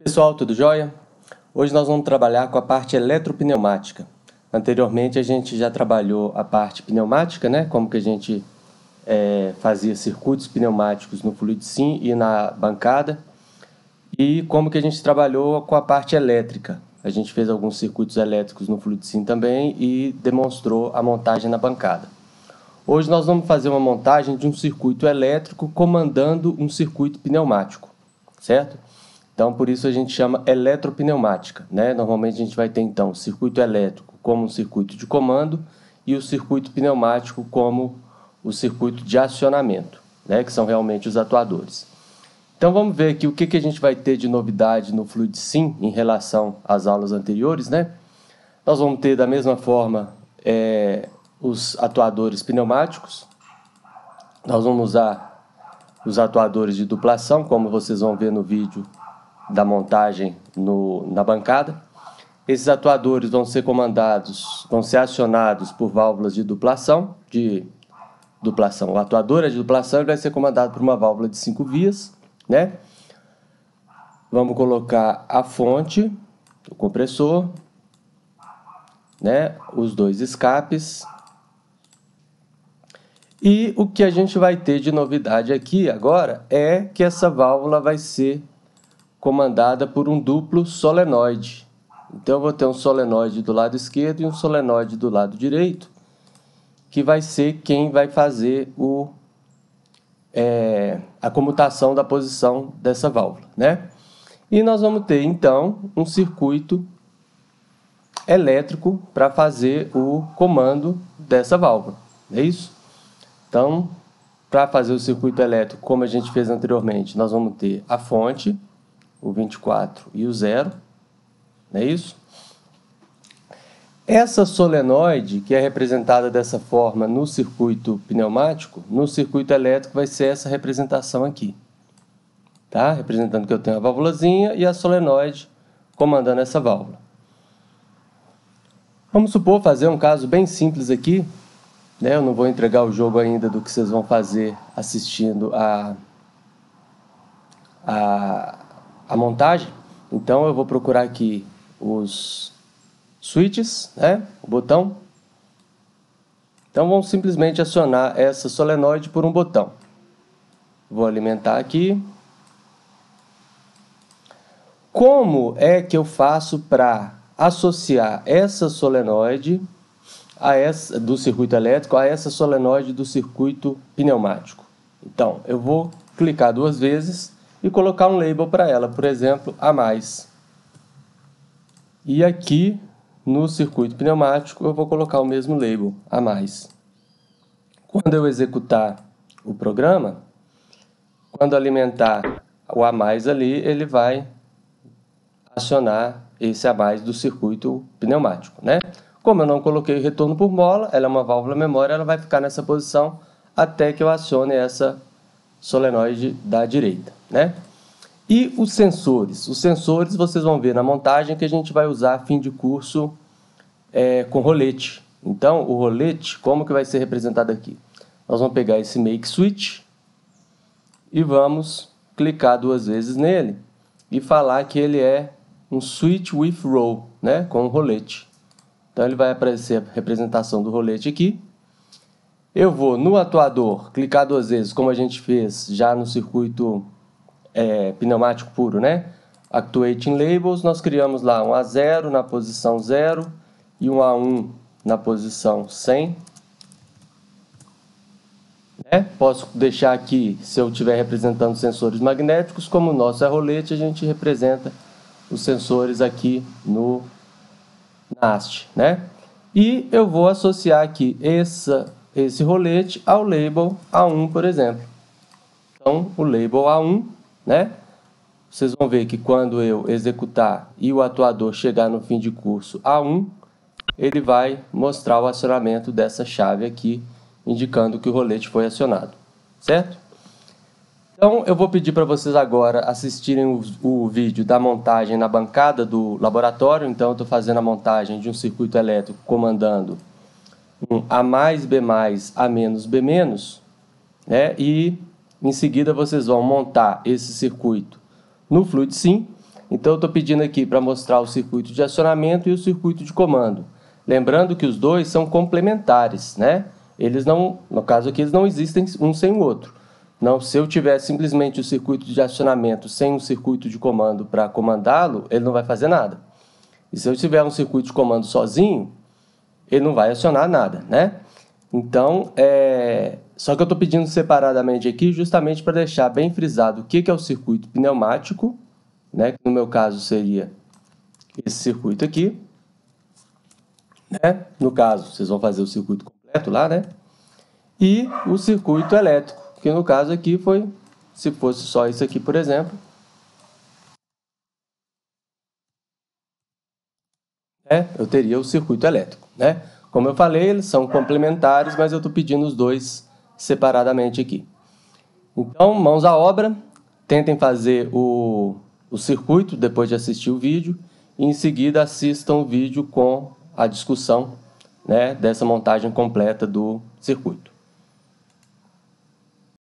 Pessoal, tudo jóia? Hoje nós vamos trabalhar com a parte eletropneumática. Anteriormente a gente já trabalhou a parte pneumática, né? Como que a gente fazia circuitos pneumáticos no FluidSim e na bancada. E como que a gente trabalhou com a parte elétrica. A gente fez alguns circuitos elétricos no FluidSim também e demonstrou a montagem na bancada. Hoje nós vamos fazer uma montagem de um circuito elétrico comandando um circuito pneumático, certo? Então, por isso a gente chama eletropneumática, né? Normalmente a gente vai ter, então, o circuito elétrico como um circuito de comando e o circuito pneumático como o circuito de acionamento, né? Que são realmente os atuadores. Então, vamos ver aqui o que a gente vai ter de novidade no FluidSim em relação às aulas anteriores, né? Nós vamos ter, da mesma forma, os atuadores pneumáticos. Nós vamos usar os atuadores de duplação, como vocês vão ver no vídeo da montagem na bancada. Esses atuadores vão ser acionados por válvulas de duplação. O atuador de duplação ele vai ser comandado por uma válvula de 5 vias, né? Vamos colocar a fonte, o compressor, né? Os dois escapes. E o que a gente vai ter de novidade aqui agora é que essa válvula vai ser comandada por um duplo solenoide. Então, eu vou ter um solenoide do lado esquerdo e um solenoide do lado direito, que vai ser quem vai fazer a comutação da posição dessa válvula, né? E nós vamos ter, então, um circuito elétrico para fazer o comando dessa válvula. É isso? Então, para fazer o circuito elétrico, como a gente fez anteriormente, nós vamos ter a fonte, o 24 e o 0, não é isso? Essa solenoide, que é representada dessa forma no circuito pneumático, no circuito elétrico vai ser essa representação aqui, tá? Representando que eu tenho a válvulazinha e a solenoide comandando essa válvula. Vamos supor fazer um caso bem simples aqui, né? Eu não vou entregar o jogo ainda do que vocês vão fazer assistindo a montagem. Então eu vou procurar aqui os switches, né? O botão. Então vamos simplesmente acionar essa solenoide por um botão. Vou alimentar aqui. Como é que eu faço para associar essa solenoide do circuito elétrico a essa solenoide do circuito pneumático? Então eu vou clicar 2 vezes e colocar um label para ela, por exemplo, a mais. E aqui, no circuito pneumático, eu vou colocar o mesmo label, a mais. Quando eu executar o programa, quando alimentar o a mais ali, ele vai acionar esse a mais do circuito pneumático, né? Como eu não coloquei o retorno por mola, ela é uma válvula memória, ela vai ficar nessa posição até que eu acione essa solenoide da direita, né? E os sensores? Os sensores vocês vão ver na montagem que a gente vai usar a fim de curso com rolete. Então, o rolete, como que vai ser representado aqui? Nós vamos pegar esse Make Switch e vamos clicar 2 vezes nele e falar que ele é um Switch with Roll, né? Com um rolete. Então, ele vai aparecer a representação do rolete aqui. Eu vou no atuador, clicar 2 vezes, como a gente fez já no circuito pneumático puro, né? Actuating Labels, nós criamos lá um A0 na posição 0 e um A1 na posição 100. Né? Posso deixar aqui, se eu estiver representando sensores magnéticos, como o nosso é rolete, a gente representa os sensores aqui na haste, né? E eu vou associar aqui esse rolete ao label A1, por exemplo. Então, o label A1, né? Vocês vão ver que quando eu executar e o atuador chegar no fim de curso A1, ele vai mostrar o acionamento dessa chave aqui, indicando que o rolete foi acionado, certo? Então, eu vou pedir para vocês agora assistirem o vídeo da montagem na bancada do laboratório. Então, eu estou fazendo a montagem de um circuito elétrico comandando um A mais, B mais, A menos, B menos, né? E em seguida vocês vão montar esse circuito no FluidSim Então, eu estou pedindo aqui para mostrar o circuito de acionamento e o circuito de comando. Lembrando que os dois são complementares, né? Eles não, no caso aqui, eles não existem um sem o outro. Não, se eu tiver simplesmente o circuito de acionamento sem um circuito de comando para comandá-lo, ele não vai fazer nada. E se eu tiver um circuito de comando sozinho, ele não vai acionar nada, né? Então, só que eu estou pedindo separadamente aqui justamente para deixar bem frisado o que é o circuito pneumático, né? Que no meu caso seria esse circuito aqui, né? No caso, vocês vão fazer o circuito completo lá, né? E o circuito elétrico, que no caso aqui foi, se fosse só isso aqui, por exemplo, eu teria o circuito elétrico, né? Como eu falei, eles são complementares, mas eu estou pedindo os dois separadamente aqui. Então, mãos à obra, tentem fazer o circuito depois de assistir o vídeo e em seguida assistam o vídeo com a discussão, né, dessa montagem completa do circuito.